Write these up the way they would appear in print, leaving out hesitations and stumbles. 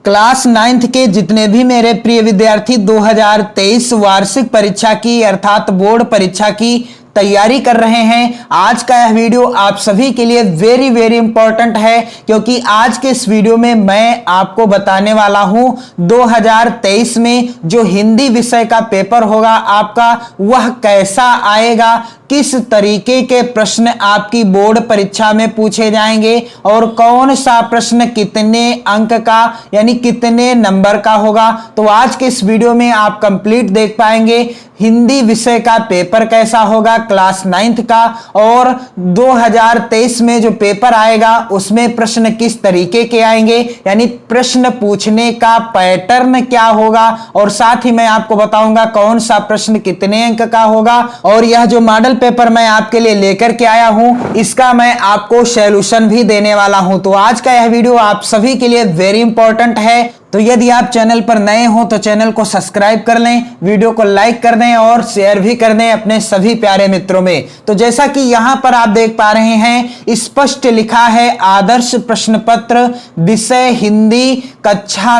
Class 9th के जितने भी मेरे प्रिय विद्यार्थी 2023 वार्षिक परीक्षा की अर्थात बोर्ड परीक्षा की तैयारी कर रहे हैं, आज का यह वीडियो आप सभी के लिए वेरी इंपॉर्टेंट है, क्योंकि आज के इस वीडियो में मैं आपको बताने वाला हूं 2023 में जो हिंदी विषय का पेपर होगा आपका वह कैसा आएगा, किस तरीके के प्रश्न आपकी बोर्ड परीक्षा में पूछे जाएंगे और कौन सा प्रश्न कितने अंक का यानी कितने नंबर का होगा। तो आज के इस वीडियो में आप कंप्लीट देख पाएंगे हिंदी विषय का पेपर कैसा होगा क्लास 9th का, और 2023 में जो पेपर आएगा उसमें प्रश्न किस तरीके के आएंगे, यानी प्रश्न पूछने का पैटर्न क्या होगा, और साथ ही मैं आपको बताऊंगा कौन सा प्रश्न कितने अंक का होगा। और यह जो मॉडल पेपर मैं आपके लिए लेकर के आया हूं इसका मैं आपको सॉल्यूशन भी देने वाला हूं। तो आज का यह वीडियो आप सभी के लिए वेरी इंपॉर्टेंट है। तो यदि आप चैनल पर नए हो तो चैनल को सब्सक्राइब कर लें, वीडियो को लाइक कर दें और शेयर भी कर दें अपने सभी प्यारे मित्रों में। तो जैसा कि यहां पर आप देख पा रहे हैं स्पष्ट लिखा है आदर्श प्रश्न पत्र विषय हिंदी कक्षा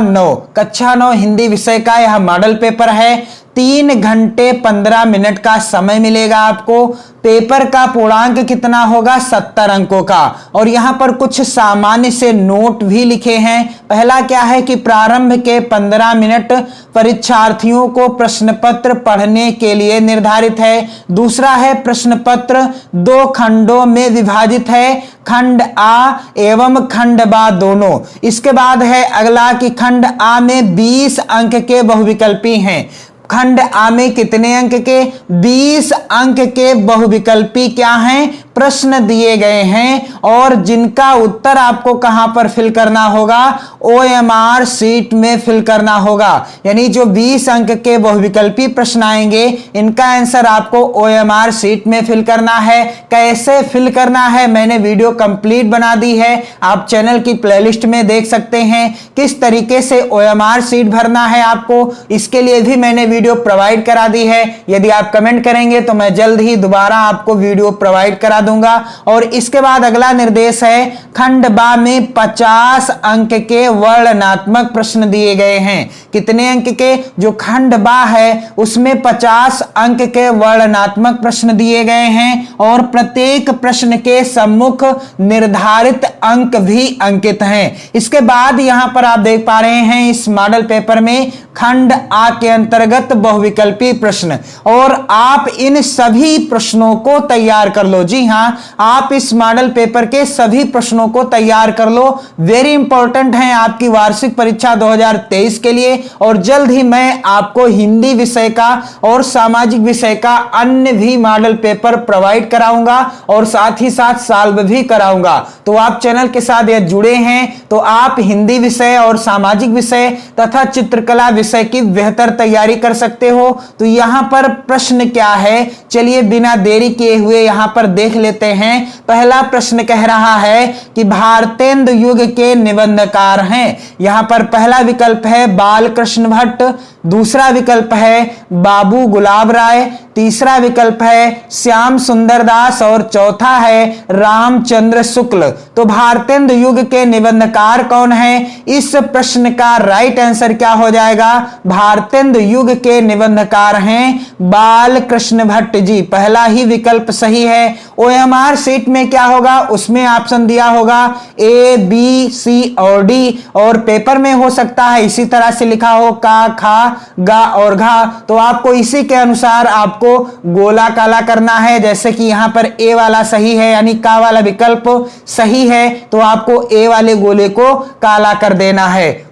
9 हिंदी विषय का यह मॉडल पेपर है। 3 घंटे 15 मिनट का समय मिलेगा आपको। पेपर का पूर्णांक कितना होगा 70 अंकों का, और यहां पर कुछ सामान्य से नोट भी लिखे हैं। पहला क्या है कि प्रारंभ के 15 मिनट परीक्षार्थियों को प्रश्न पत्र पढ़ने के लिए निर्धारित है। दूसरा है प्रश्न पत्र 2 खंडों में विभाजित है, खंड आ एवं खंड बा दोनों। इसके बाद है अगला कि खंड आ में 20 अंक के बहुविकल्पी हैं। खंड आ में कितने अंक के 20 अंक के बहुविकल्पी क्या हैं प्रश्न दिए गए हैं, और जिनका उत्तर आपको कहां पर फिल करना होगा OMR शीट में फिल करना होगा। यानी जो 20 अंक के बहुविकल्पी प्रश्न आएंगे इनका आंसर आपको OMR शीट में फिल करना है। कैसे फिल करना है मैंने वीडियो कंप्लीट बना दी है, आप चैनल की प्लेलिस्ट में देख सकते हैं किस तरीके से OMR शीट भरना है आपको, इसके लिए भी मैंने वीडियो प्रोवाइड करा दी है। यदि आप कमेंट करेंगे तो मैं जल्द ही दोबारा आपको वीडियो प्रोवाइड करा दूंगा। और इसके बाद अगला निर्देश है खंड बा में 50 अंक के वर्णनात्मक प्रश्न दिए गए हैं। कितने अंक के, जो खंड बा है उसमें 50 अंक के वर्णनात्मक प्रश्न दिए गए हैं, और प्रत्येक प्रश्न के सम्मुख निर्धारित अंक भी अंकित हैं। इसके बाद यहां पर आप देख पा रहे हैं इस मॉडल पेपर में खंड आ के अंतर्गत बहुविकल्पी प्रश्न, और आप इन सभी प्रश्नों को तैयार कर लो। जी हां, आप इस मॉडल पेपर के सभी प्रश्नों को तैयार कर लो, वेरी इंपॉर्टेंट हैं आपकी वार्षिक परीक्षा 2023 के लिए। और जल्द ही मैं आपको हिंदी विषय का और सामाजिक विषय का अन्य भी मॉडल पेपर प्रोवाइड कराऊंगा और साथ ही साथ सॉल्व भी कराऊंगा। तो आप चैनल के साथ यह जुड़े हैं तो आप हिंदी विषय और सामाजिक विषय तथा चित्रकला विषय की बेहतर तैयारी कर सकते हो। तो यहां पर प्रश्न क्या है, चलिए बिना देरी किए हुए यहां पर देख लेते हैं। पहला प्रश्न कह रहा है कि भारतेंदु युग के निबंधकार हैं। यहां पर पहला विकल्प है बालकृष्ण भट्ट, दूसरा विकल्प है बाबू गुलाब राय, तीसरा विकल्प है श्याम सुंदर दास और चौथा है रामचंद्र शुक्ल। तो भारतेंदु युग के निबंधकार कौन है, इस प्रश्न का राइट आंसर क्या हो जाएगा, भारतेंदु युग के निबंधकार हैं बालकृष्ण भट्ट जी। पहला ही विकल्प सही है। OMR शीट में क्या होगा, उसमें ऑप्शन दिया होगा A, B, C और D, और पेपर में हो सकता है इसी तरह से लिखा हो का, खा, गा और घा। तो आपको इसी के अनुसार आपको गोला काला करना है। जैसे कि यहां पर A वाला सही है यानी का वाला विकल्प सही है, तो आपको A वाले गोले को काला कर देना है।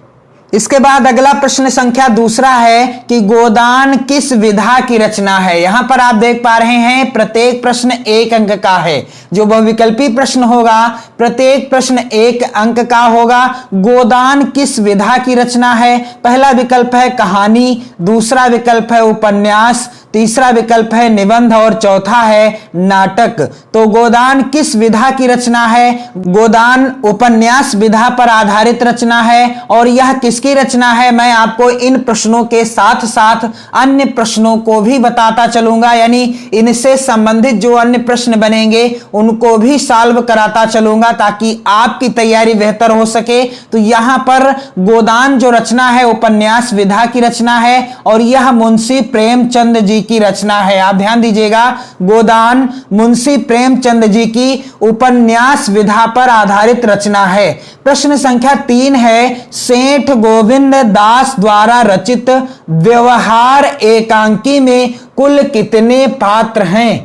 इसके बाद अगला प्रश्न संख्या दूसरा है कि गोदान किस विधा की रचना है। यहां पर आप देख पा रहे हैं प्रत्येक प्रश्न 1 अंक का है। जो बहुविकल्पी प्रश्न होगा प्रत्येक प्रश्न 1 अंक का होगा। गोदान किस विधा की रचना है, पहला विकल्प है कहानी, दूसरा विकल्प है उपन्यास, तीसरा विकल्प है निबंध और चौथा है नाटक। तो गोदान किस विधा की रचना है? गोदान उपन्यास विधा पर आधारित रचना है। और यह किसकी रचना है, मैं आपको इन प्रश्नों के साथ साथ अन्य प्रश्नों को भी बताता चलूंगा, यानी इनसे संबंधित जो अन्य प्रश्न बनेंगे उनको भी सॉल्व कराता चलूंगा ताकि आपकी तैयारी बेहतर हो सके। तो यहां पर गोदान जो रचना है उपन्यास विधा की रचना है और यह मुंशी प्रेमचंद जी की रचना है। आप ध्यान दीजिएगा, गोदान मुंशी प्रेमचंद जी की उपन्यास विधा पर आधारित रचना है। प्रश्न संख्या 3 है, सेठ गोविंद दास द्वारा रचित व्यवहार एकांकी में कुल कितने पात्र हैं?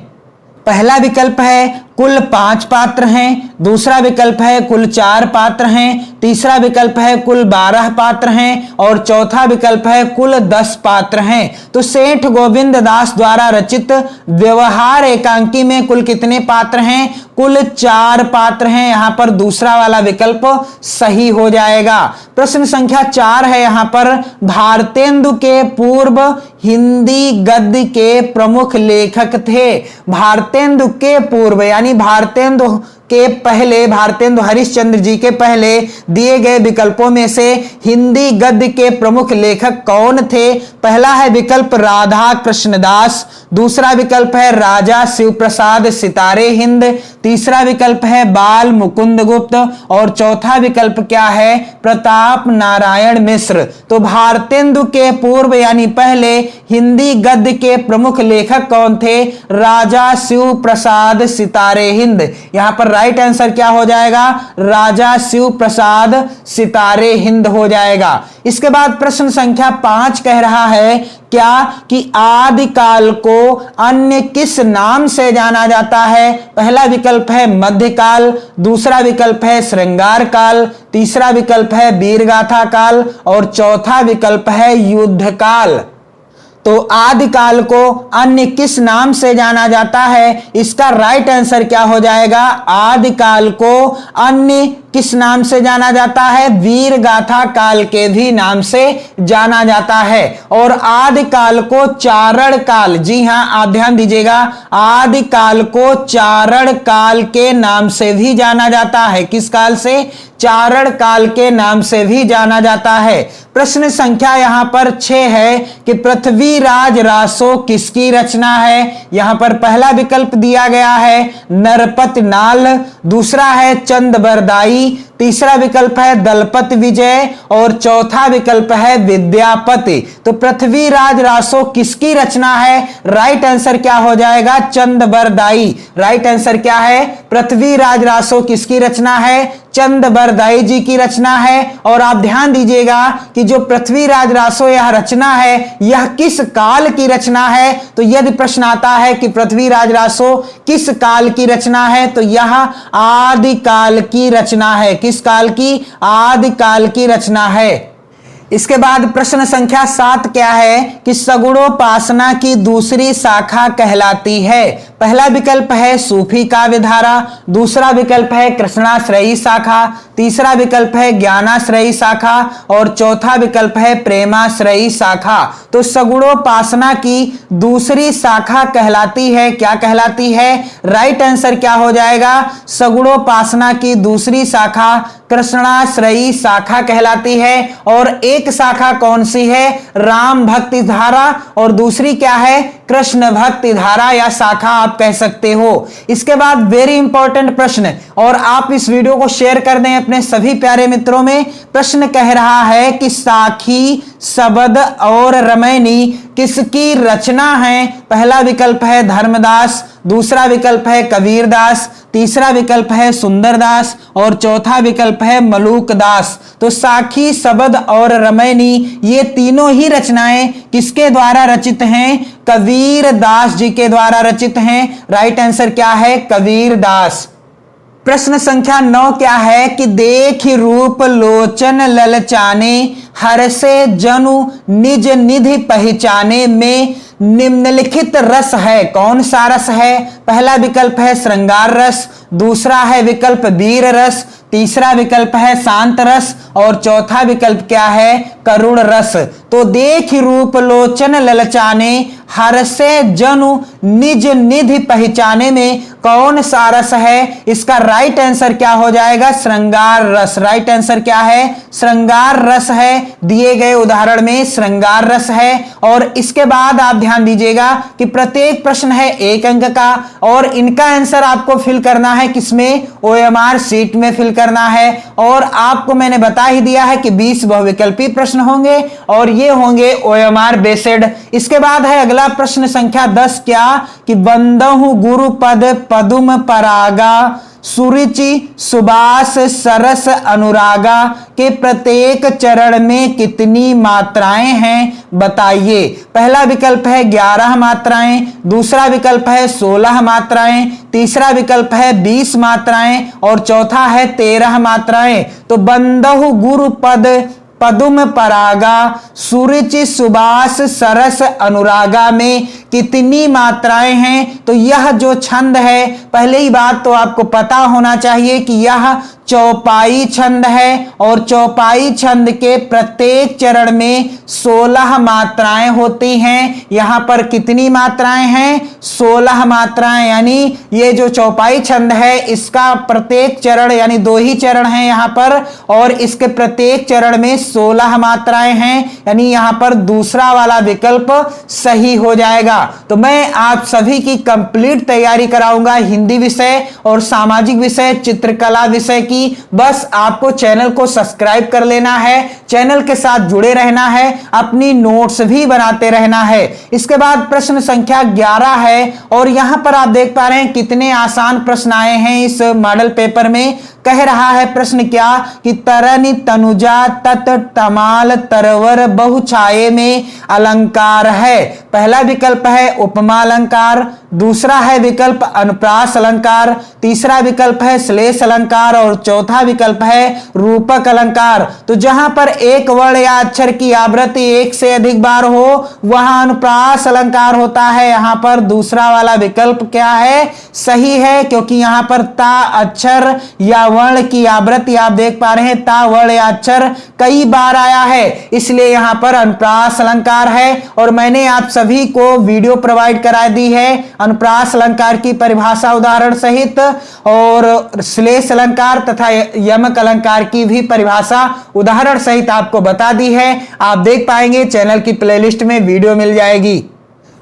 पहला विकल्प है कुल 5 पात्र हैं, दूसरा विकल्प है कुल 4 पात्र हैं, तीसरा विकल्प है कुल 12 पात्र हैं और चौथा विकल्प है कुल 10 पात्र हैं। तो सेठ गोविंद दास द्वारा रचित व्यवहार एकांकी में कुल कितने पात्र हैं? कुल 4 पात्र हैं। यहां पर दूसरा वाला विकल्प सही हो जाएगा। प्रश्न संख्या 4 है यहां पर, भारतेंदु के पूर्व हिंदी गद्य के प्रमुख लेखक थे। भारतेंदु के पूर्व यानी भारतेंदु के पहले, भारतेंदु हरिश्चंद्र जी के पहले दिए गए विकल्पों में से हिंदी गद्य के प्रमुख लेखक कौन थे? पहला है विकल्प राधा कृष्णदास, दूसरा विकल्प है राजा शिव प्रसाद सितारे हिंद, तीसरा विकल्प है बाल मुकुंद गुप्त और चौथा विकल्प क्या है? प्रताप नारायण मिश्र। तो भारतेंदु के पूर्व यानी पहले हिंदी गद्य के प्रमुख लेखक कौन थे? राजा शिव प्रसाद सितारे हिंद। यहां पर राइट आंसर क्या हो जाएगा? राजा शिव प्रसाद सितारे हिंद हो जाएगा। इसके बाद प्रश्न संख्या 5 कह रहा है क्या कि आदिकाल को अन्य किस नाम से जाना जाता है? पहला विकल्प है मध्यकाल, दूसरा विकल्प है श्रृंगार काल, तीसरा विकल्प है वीरगाथा काल और चौथा विकल्प है युद्ध काल। तो आदिकाल को अन्य किस नाम से जाना जाता है? इसका राइट आंसर क्या हो जाएगा? आदिकाल को अन्य किस नाम से जाना जाता है? वीरगाथा काल के भी नाम से जाना जाता है। और आदिकाल को चारण काल, जी हां आप ध्यान दीजिएगा, आदिकाल को चारण काल के नाम से भी जाना जाता है। किस काल से? चारण काल के नाम से भी जाना जाता है। प्रश्न संख्या यहां पर 6 है कि पृथ्वीराज रासो किसकी रचना है? यहां पर पहला विकल्प दिया गया है नरपत नाल, दूसरा है चंद बरदाई, तीसरा विकल्प है दलपत विजय और चौथा विकल्प है विद्यापति। तो पृथ्वीराज रासो किसकी रचना है? राइट आंसर क्या हो जाएगा? चंद बरदाई। राइट आंसर क्या है? पृथ्वीराज रासो किसकी रचना है? चंद बरदाई जी की रचना है। और आप ध्यान दीजिएगा कि जो पृथ्वीराज रासो यह रचना है यह किस काल की रचना है? तो यदि प्रश्न आता है कि पृथ्वीराज रासो किस काल की रचना है तो यह आदिकाल की रचना है। किस काल की? आदिकाल की रचना है। इसके बाद प्रश्न संख्या 7 क्या है कि सगुणोपासना की दूसरी शाखा कहलाती है? पहला विकल्प है सूफी काव्यधारा, दूसरा विकल्प है कृष्णाश्रयी शाखा, तीसरा विकल्प है ज्ञानाश्रयी शाखा और चौथा विकल्प है प्रेमाश्रयी शाखा। तो सगुणोपासना की दूसरी शाखा कहलाती है, क्या कहलाती है? राइट आंसर क्या हो जाएगा? सगुणोपासना की दूसरी शाखा कृष्णाश्रयी शाखा कहलाती है। और एक शाखा कौन सी है? राम भक्ति धारा और दूसरी क्या है? कृष्ण भक्ति धारा या शाखा आप कह सकते हो। इसके बाद वेरी इंपॉर्टेंट प्रश्न, और आप इस वीडियो को शेयर कर दें अपने सभी प्यारे मित्रों में। प्रश्न कह रहा है कि साखी, शबद और रमैनी किसकी रचना है? पहला विकल्प है धर्मदास, दूसरा विकल्प है कबीरदास, तीसरा विकल्प है सुंदरदास और चौथा विकल्प है मलूकदास। तो साखी, शबद और रमैनी ये तीनों ही रचनाएं किसके द्वारा रचित हैं? कबीरदास जी के द्वारा रचित हैं। राइट आंसर क्या है? कबीरदास। प्रश्न संख्या 9 क्या है कि देख रूप लोचन ललचाने, हर्षे जनु निज निधि पहचाने में निम्नलिखित रस है, कौन सा रस है? पहला विकल्प है श्रृंगार रस, दूसरा है विकल्प वीर रस, तीसरा विकल्प है शांत रस और चौथा विकल्प क्या है? करुण रस। तो देख रूप लोचन ललचाने, हर्षे जनु निज निधि पहचाने में कौन सा रस है? इसका राइट आंसर क्या हो जाएगा? श्रृंगार रस। राइट आंसर क्या है? श्रृंगार रस है। दिए गए उदाहरण में श्रृंगार रस है। और इसके बाद आप ध्यान दीजिएगा कि प्रत्येक प्रश्न है 1 अंक का और इनका आंसर आपको फिल करना है किसमें? OMR शीट में फिल करना है। और आपको मैंने बता ही दिया है कि 20 बहुविकल्पी प्रश्न होंगे और ये होंगे OMR बेस्ड। इसके बाद है अगला प्रश्न संख्या 10 क्या कि बंदहु गुरुपद पदुम परागा सुरुचि सुबास सरस अनुरागा के प्रत्येक चरण में कितनी मात्राएं हैं बताइए। पहला विकल्प है 11 मात्राएं, दूसरा विकल्प है 16 मात्राएं, तीसरा विकल्प है 20 मात्राएं और चौथा है 13 मात्राएं। तो बंदहु गुरुपद पदुम परागा सुरुचि सुबास सरस अनुरागा में कितनी मात्राएं हैं? तो यह जो छंद है, पहले ही बात तो आपको पता होना चाहिए कि यह चौपाई छंद है और चौपाई छंद के प्रत्येक चरण में 16 मात्राएं होती हैं। यहां पर कितनी मात्राएं हैं? 16 मात्राएं। यानी ये जो चौपाई छंद है इसका प्रत्येक चरण यानी 2 ही चरण हैं यहां पर और इसके प्रत्येक चरण में 16 मात्राएं हैं। यानी यहां पर दूसरा वाला विकल्प सही हो जाएगा। तो मैं आप सभी की कंप्लीट तैयारी कराऊंगा हिंदी विषय और सामाजिक विषय, चित्रकला विषय की। बस आपको चैनल को सब्सक्राइब कर लेना है, चैनल के साथ जुड़े रहना है, अपनी नोट्स भी बनाते रहना है। इसके बाद प्रश्न संख्या 11 है और यहां पर आप देख पा रहे हैं कितने आसान प्रश्न आए हैं इस मॉडल पेपर में। कह रहा है प्रश्न क्या कि तरनि तनुजा तत तमाल तरवर बहुछाये में अलंकार है। पहला विकल्प है उपमा अलंकार, दूसरा है विकल्प अनुप्रास अलंकार, तीसरा विकल्प है श्लेष अलंकार और चौथा विकल्प है रूपक अलंकार। तो जहां पर एक वर्ण या अक्षर की आवृत्ति 1 से अधिक बार हो वहां अनुप्रास अलंकार होता है। यहां पर दूसरा वाला विकल्प क्या है? सही है, क्योंकि यहां पर ता अक्षर या वर्ण की आवृत्ति आप देख पा रहे हैं ता वर्ण या अक्षर कई बार आया है, इसलिए यहां पर अनुप्रास अलंकार है। और मैंने आप सभी को वीडियो प्रोवाइड करा दी है अनुप्रास अलंकार की परिभाषा उदाहरण सहित और श्लेष अलंकार तथा यमक अलंकार की भी परिभाषा उदाहरण सहित आपको बता दी है। आप देख पाएंगे, चैनल की प्लेलिस्ट में वीडियो मिल जाएगी।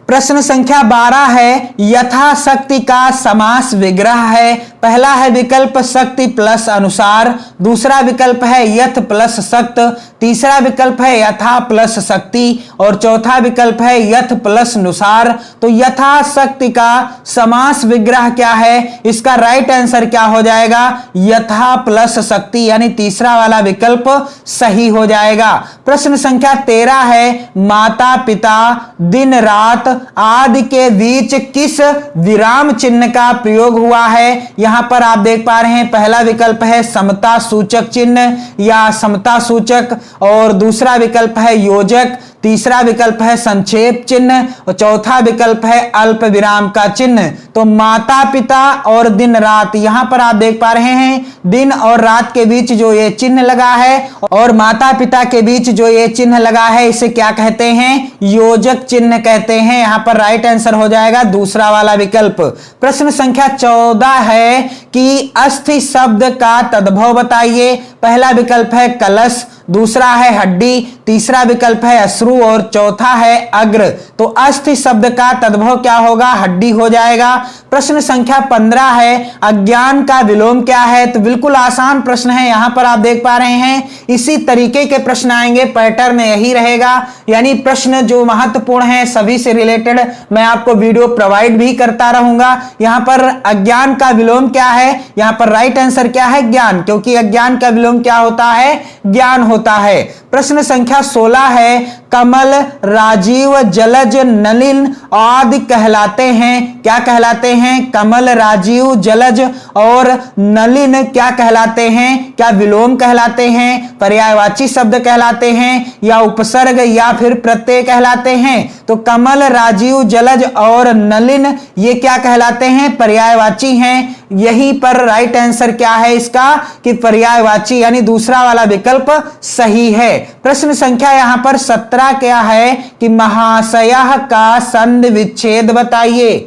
प्रश्न संख्या 12 है यथाशक्ति का समास विग्रह है। पहला है विकल्प शक्ति प्लस अनुसार, दूसरा विकल्प है यथ प्लस शक्त, तीसरा विकल्प है यथा प्लस शक्ति और चौथा विकल्प है यथ प्लस अनुसार। तो यथाशक्ति का समास विग्रह क्या है? इसका राइट आंसर क्या हो जाएगा? यथा प्लस शक्ति, यानी तीसरा वाला विकल्प सही हो जाएगा। प्रश्न संख्या 13 है माता पिता दिन रात आदि के बीच किस विराम चिन्ह का प्रयोग हुआ है? यहां पर आप देख पा रहे हैं पहला विकल्प है समता सूचक चिन्ह या समता सूचक और दूसरा विकल्प है योजक, तीसरा विकल्प है संक्षेप चिन्ह और चौथा विकल्प है अल्प विराम का चिन्ह। तो माता पिता और दिन रात, यहां पर आप देख पा रहे हैं दिन और रात के बीच जो ये चिन्ह लगा है और माता पिता के बीच जो ये चिन्ह लगा है इसे क्या कहते हैं? योजक चिन्ह कहते हैं। यहां पर राइट आंसर हो जाएगा दूसरा वाला विकल्प। प्रश्न संख्या 14 है कि अस्थि शब्द का तद्भव बताइए। पहला विकल्प है कलश, दूसरा है हड्डी, तीसरा विकल्प है अश्रु और चौथा है अग्र। तो अस्थि शब्द का तद्भव क्या होगा? हड्डी हो जाएगा। प्रश्न संख्या 15 है अज्ञान का विलोम क्या है? तो बिल्कुल आसान प्रश्न है, यहां पर आप देख पा रहे हैं इसी तरीके के प्रश्न आएंगे, पैटर्न यही रहेगा। यानी प्रश्न जो महत्वपूर्ण है सभी से रिलेटेड मैं आपको वीडियो प्रोवाइड भी करता रहूंगा। यहां पर अज्ञान का विलोम क्या है? यहां पर राइट आंसर क्या है? ज्ञान, क्योंकि अज्ञान का विलोम क्या होता है? ज्ञान होता है। प्रश्न संख्या 16 है कमल राजीव जलज नलिन आदि कहलाते हैं। क्या कहलाते हैं? कमल राजीव जलज और नलिन क्या कहलाते हैं? क्या विलोम कहलाते हैं, पर्यायवाची शब्द कहलाते हैं या उपसर्ग या फिर प्रत्यय कहलाते हैं? तो कमल राजीव जलज और नलिन ये क्या कहलाते हैं? पर्यायवाची हैं। यहीं पर राइट आंसर क्या है इसका कि पर्यायवाची यानी दूसरा वाला विकल्प सही है। प्रश्न संख्या यहां पर 17 क्या है कि महाशयः का संधि विच्छेद बताइए।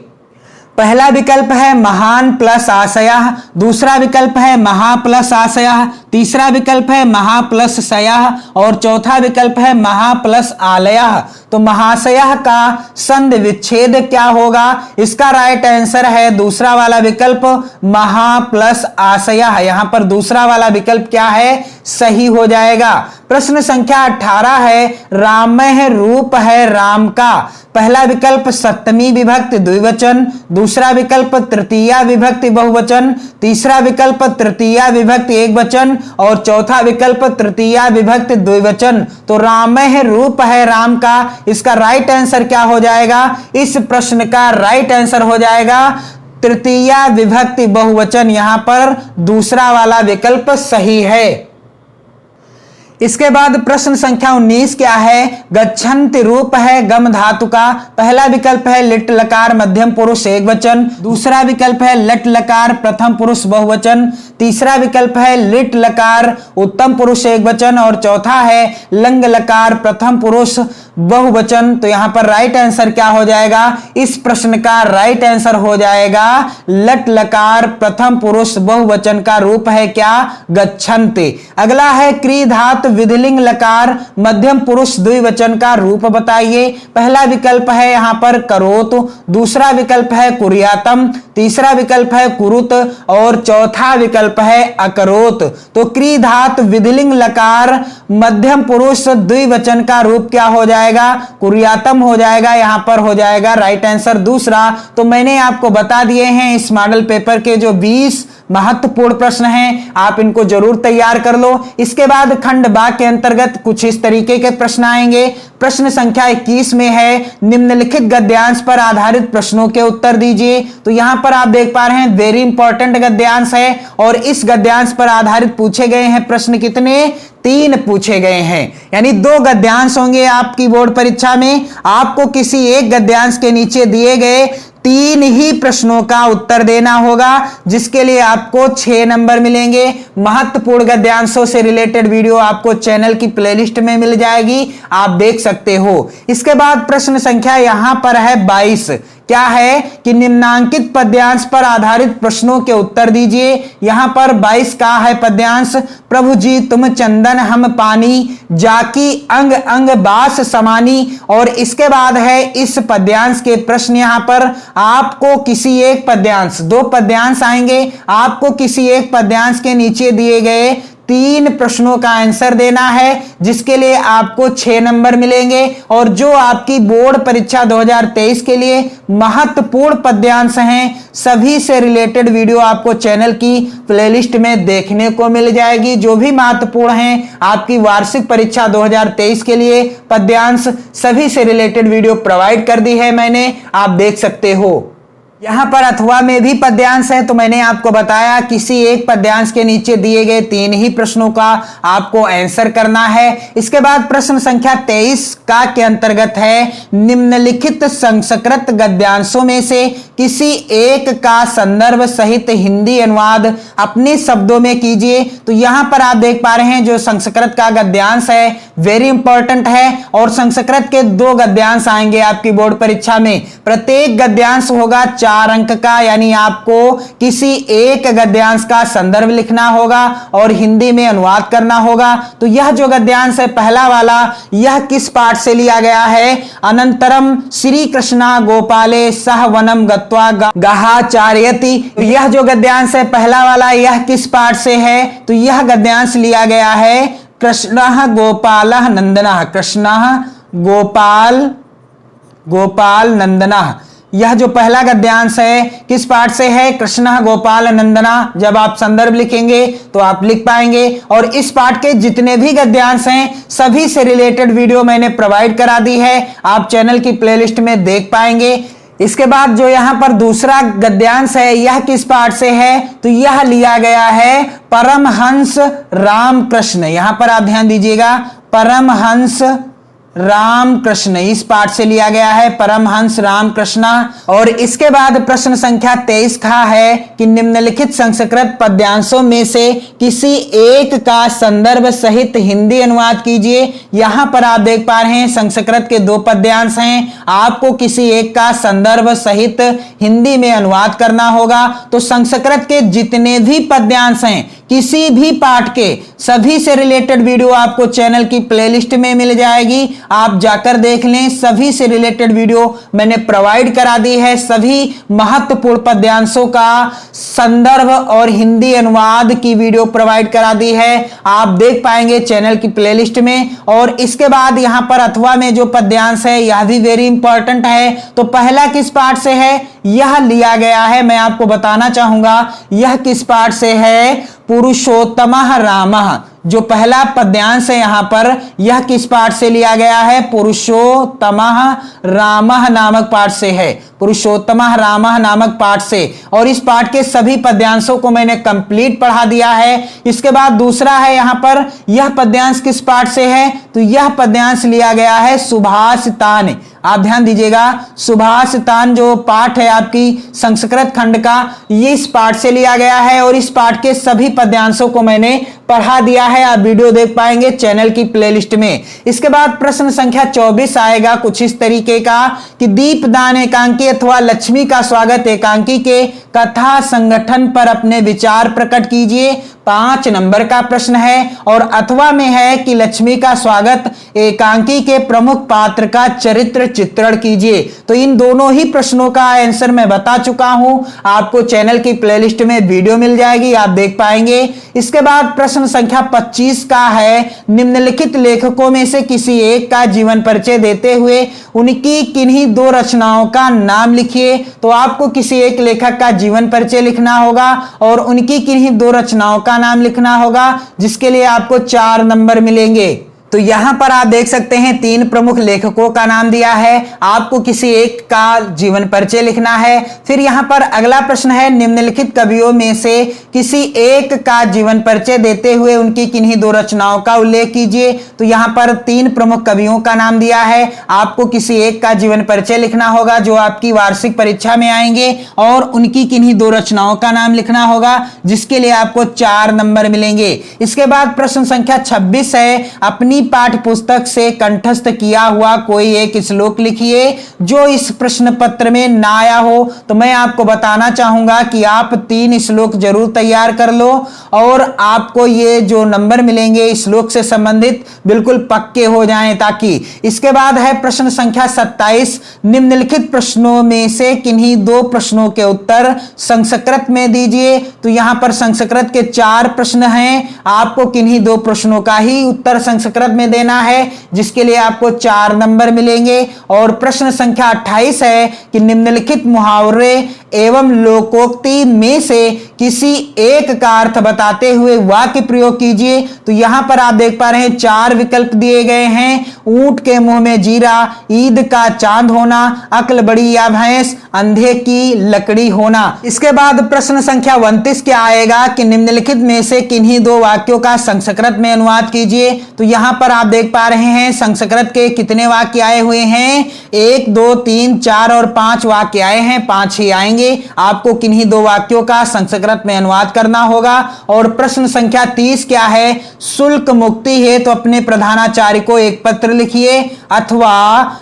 पहला विकल्प है महान प्लस आशयः, दूसरा विकल्प है महा प्लस आशयः, तीसरा विकल्प है महा प्लस शयः और चौथा विकल्प है महा प्लस आलयः। तो महाशयः का संधि विच्छेद क्या होगा? इसका राइट आंसर है दूसरा वाला विकल्प महा प्लस आशयः। यहां पर दूसरा वाला विकल्प क्या है? सही हो जाएगा। प्रश्न संख्या 18 है रामः रूप है राम का। पहला विकल्प सप्तमी विभक्ति द्विवचन, दूसरा विकल्प तृतीया विभक्ति बहुवचन, तीसरा विकल्प तृतीया विभक्ति एकवचन और चौथा विकल्प तृतीया विभक्ति द्विवचन। तो रामः रूप है राम का, इसका राइट आंसर क्या हो जाएगा? इस प्रश्न का राइट आंसर हो जाएगा तृतीया विभक्ति बहुवचन। यहां पर दूसरा वाला विकल्प सही है। इसके बाद प्रश्न संख्या 19 क्या है? गच्छन्ति रूप है गम धातु का। पहला विकल्प है लिट लकार मध्यम पुरुष एकवचन, दूसरा विकल्प है लट लकार प्रथम पुरुष बहुवचन, तीसरा विकल्प है लिट लकार उत्तम पुरुष एकवचन और चौथा है लंग लकार प्रथम पुरुष बहुवचन। तो यहां पर राइट आंसर क्या हो जाएगा? इस प्रश्न का राइट आंसर हो जाएगा लट लकार प्रथम पुरुष बहुवचन का रूप है क्या? गच्छन्ति। अगला है क्री धातु विधिलिंग लकार मध्यम पुरुष द्विवचन का रूप बताइए। पहला विकल्प है यहां पर करोत, दूसरा विकल्प है कुर्यातम, तीसरा विकल्प है कुरुत और चौथा विकल्प है अकरोत। तो क्री धातु विधिलिंग लकार मध्यम पुरुष द्विवचन का रूप क्या हो जाएगा? कुर्यातम हो जाएगा। यहां पर हो जाएगा राइट आंसर दूसरा। तो मैंने आपको बता दिए हैं इस मॉडल पेपर के जो 20 महत्वपूर्ण प्रश्न हैं, आप इनको जरूर तैयार कर लो। इसके बाद खंड बा के अंतर्गत कुछ इस तरीके के प्रश्न आएंगे। प्रश्न संख्या 21 में है निम्नलिखित गद्यांश पर आधारित प्रश्नों के उत्तर दीजिए। तो यहां पर आप देख पा रहे हैं वेरी इंपॉर्टेंट गद्यांश है और इस गद्यांश पर आधारित पूछे गए हैं प्रश्न कितने? 3 पूछे गए हैं, यानी 2 गद्यांश होंगे आपकी बोर्ड परीक्षा में। आपको किसी एक गद्यांश के नीचे दिए गए 3 ही प्रश्नों का उत्तर देना होगा, जिसके लिए आपको 6 नंबर मिलेंगे। महत्वपूर्ण गद्यांशों से रिलेटेड वीडियो आपको चैनल की प्लेलिस्ट में मिल जाएगी, आप देख सकते हो। इसके बाद प्रश्न संख्या यहां पर है 22। क्या है कि निम्नांकित पद्यांश पर आधारित प्रश्नों के उत्तर दीजिए। यहां पर 22 का है पद्यांश प्रभु जी तुम चंदन हम पानी, जाकी अंग अंग बास समानी। और इसके बाद है इस पद्यांश के प्रश्न। यहां पर आपको किसी एक पद्यांश, 2 पद्यांश आएंगे, आपको किसी एक पद्यांश के नीचे दिए गए 3 प्रश्नों का आंसर देना है, जिसके लिए आपको 6 नंबर मिलेंगे। और जो आपकी बोर्ड परीक्षा 2023 के लिए महत्वपूर्ण पद्यांश हैं, सभी से रिलेटेड वीडियो आपको चैनल की प्लेलिस्ट में देखने को मिल जाएगी। जो भी महत्वपूर्ण हैं आपकी वार्षिक परीक्षा 2023 के लिए पद्यांश, सभी से रिलेटेड वीडियो प्रोवाइड कर दी है मैंने, आप देख सकते हो। यहां पर अथवा में भी पद्यांश है, तो मैंने आपको बताया किसी एक पद्यांश के नीचे दिए गए 3 ही प्रश्नों का आपको आंसर करना है। इसके बाद प्रश्न संख्या 23 का के अंतर्गत है निम्नलिखित संस्कृत गद्यांशों में से किसी एक का संदर्भ सहित हिंदी अनुवाद अपने शब्दों में कीजिए। तो यहां पर आप देख पा रहे हैं जो संस्कृत का गद्यांश है वेरी इंपॉर्टेंट है और संस्कृत के 2 गद्यांश आएंगे आपकी बोर्ड परीक्षा में। प्रत्येक गद्यांश होगा 4 अंक का, यानी आपको किसी एक गद्यांश का संदर्भ लिखना होगा और हिंदी में अनुवाद करना होगा। तो यह जो गद्यांश है पहला वाला, यह किस पाठ से लिया गया है? अनंतरम श्री कृष्णा गोपाले सह वनम गत्वा गाहाचार्यति। यह जो गद्यांश है पहला वाला, यह किस पाठ से है? तो यह गद्यांश लिया गया है कृष्णः गोपालः नंदनः, कृष्णः गोपाल नंदनः। यह जो पहला गद्यांश है किस पाठ से है? कृष्णः गोपाल नंदना। जब आप संदर्भ लिखेंगे तो आप लिख पाएंगे। और इस पाठ के जितने भी गद्यांश हैं सभी से रिलेटेड वीडियो मैंने प्रोवाइड करा दी है, आप चैनल की प्लेलिस्ट में देख पाएंगे। इसके बाद जो यहां पर दूसरा गद्यांश है यह किस पाठ से है? तो यह लिया गया है परमहंस रामकृष्ण। यहां पर आप ध्यान दीजिएगा, परमहंस रामकृष्ण, इस पाठ से लिया गया है, परमहंस रामकृष्ण। और इसके बाद प्रश्न संख्या 23 का है कि निम्नलिखित संस्कृत पद्यांशों में से किसी एक का संदर्भ सहित हिंदी अनुवाद कीजिए। यहां पर आप देख पा रहे हैं संस्कृत के 2 पद्यांश हैं, आपको किसी एक का संदर्भ सहित हिंदी में अनुवाद करना होगा। तो संस्कृत के जितने भी पद्यांश हैं किसी भी पाठ के, सभी से रिलेटेड वीडियो आपको चैनल की प्लेलिस्ट में मिल जाएगी, आप जाकर देख लें। सभी से रिलेटेड वीडियो मैंने प्रोवाइड करा दी है, सभी महत्वपूर्ण पद्यांशों का संदर्भ और हिंदी अनुवाद की वीडियो प्रोवाइड करा दी है, आप देख पाएंगे चैनल की प्लेलिस्ट में। और इसके बाद यहां पर अथवा में जो पद्यांश है यह भी वेरी इंपॉर्टेंट है। तो पहला किस पाठ से है, यह लिया गया है, मैं आपको बताना चाहूंगा यह किस पाठ से है, पुरुषोत्तमः रामः। जो पहला पद्यांश है यहां पर, यह किस पाठ से लिया गया है, पुरुषोत्तमः रामः नामक पाठ से है, पुरुषोत्तमः रामः नामक पाठ से। और इस पाठ के सभी पद्यांशों को मैंने कंप्लीट पढ़ा दिया है। इसके बाद दूसरा है यहां पर, यह पद्यांश किस पाठ से है, तो यह पद्यांश लिया गया है सुभाषितान। आप ध्यान दीजिएगा, सुभाषितान जो पाठ है आपकी संस्कृत खंड का, ये इस पाठ से लिया गया है। और इस पाठ के सभी पद्यांशों को मैंने पढ़ा दिया है, आप वीडियो देख पाएंगे चैनल की प्लेलिस्ट में। इसके बाद प्रश्न संख्या 24 आएगा कुछ इस तरीके का कि दीपदान एकांकी अथवा लक्ष्मी का स्वागत एकांकी के कथा संगठन पर अपने विचार प्रकट कीजिए। 5 नंबर का प्रश्न है। और अथवा में है कि लक्ष्मी का स्वागत एकांकी के प्रमुख पात्र का चरित्र चित्रण कीजिए। तो इन दोनों ही प्रश्नों का आंसर मैं बता चुका हूं, आपको चैनल की प्लेलिस्ट में वीडियो मिल जाएगी, आप देख पाएंगे। इसके बाद प्रश्न संख्या 25 का है, निम्नलिखित लेखकों में से किसी एक का जीवन परिचय देते हुए उनकी किन्हीं 2 रचनाओं का नाम लिखिए। तो आपको किसी एक लेखक का जीवन परिचय लिखना होगा और उनकी किन्हीं 2 रचनाओं का नाम लिखना होगा, जिसके लिए आपको 4 नंबर मिलेंगे। तो यहां पर आप देख सकते हैं 3 प्रमुख लेखकों का नाम दिया है, आपको किसी एक का जीवन परिचय लिखना है। फिर यहां पर अगला प्रश्न है, निम्नलिखित कवियों में से किसी एक का जीवन परिचय देते हुए उनकी किन्हीं 2 रचनाओं का उल्लेख कीजिए। तो यहां पर 3 प्रमुख कवियों का नाम दिया है, आपको किसी एक का जीवन परिचय लिखना होगा जो आपकी वार्षिक परीक्षा में आएंगे और उनकी किन्हीं 2 रचनाओं का नाम लिखना होगा, जिसके लिए आपको 4 नंबर मिलेंगे। इसके बाद प्रश्न संख्या 26 है, अपनी पाठ्य पुस्तक से कंठस्थ किया हुआ कोई एक श्लोक लिखिए जो इस प्रश्न पत्र में ना आया हो। तो मैं आपको बताना चाहूंगा कि आप 3 श्लोक जरूर तैयार कर लो और आपको ये जो नंबर मिलेंगे इस श्लोक से संबंधित बिल्कुल पक्के हो जाएं ताकि। इसके बाद है प्रश्न संख्या 27, निम्नलिखित प्रश्नों में से किन्हीं 2 प्रश्नों के उत्तर संस्कृत में दीजिए। तो यहां पर संस्कृत के 4 प्रश्न हैं, आपको किन्हीं 2 प्रश्नों का ही उत्तर संस्कृत में देना है, जिसके लिए आपको 4 नंबर मिलेंगे। और प्रश्न संख्या 28 है कि निम्नलिखित मुहावरे एवं लोकोक्ति में से किसी एक का अर्थ बताते हुए वाक्य प्रयोग कीजिए। तो यहां पर आप देख पा रहे हैं 4 विकल्प दिए गए हैं, ऊंट के मुंह में जीरा, ईद का चांद होना, अक्ल बड़ी या भैंस, अंधे की लकड़ी होना। इसके बाद प्रश्न संख्या 29 क्या आएगा कि निम्नलिखित में से किन्हीं 2 वाक्यों का संस्कृत में अनुवाद कीजिए। तो यहां पर आप देख पा रहे हैं संस्कृत के कितने वाक्य आए हुए हैं, 1 2 3 4 और 5 वाक्य आए हैं, 5 ही आएंगे। आपको किन्हीं 2 वाक्यों का संस्कृत में अनुवाद करना होगा। और प्रश्न संख्या 30 क्या है, शुल्क मुक्ति है तो अपने प्रधानाचार्य को एक पत्र लिखिए अथवा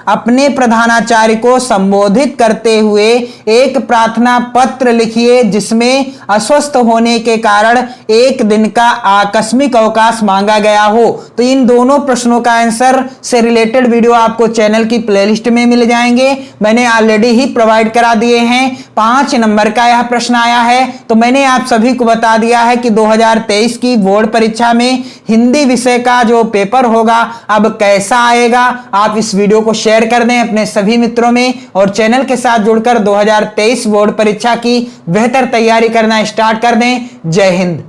अपने प्रधानाचार्य को संबोधित करते हुए एक प्रार्थना पत्र लिखिए जिसमें अस्वस्थ होने के कारण 1 दिन का आकस्मिक अवकाश मांगा गया हो। तो इन दोनों प्रश्नों का आंसर से रिलेटेड वीडियो आपको चैनल की प्लेलिस्ट में मिल जाएंगे, मैंने ऑलरेडी ही प्रोवाइड करा दिए हैं। 5 नंबर का यह प्रश्न आया है। तो मैंने आप सभी को बता दिया है कि 2023 की बोर्ड परीक्षा में हिंदी विषय का जो पेपर होगा अब कैसा आएगा। आप इस वीडियो को शेयर कर दें अपने सभी मित्रों में और चैनल के साथ जुड़कर 2023 बोर्ड परीक्षा की बेहतर तैयारी करना स्टार्ट कर दें। जय हिंद।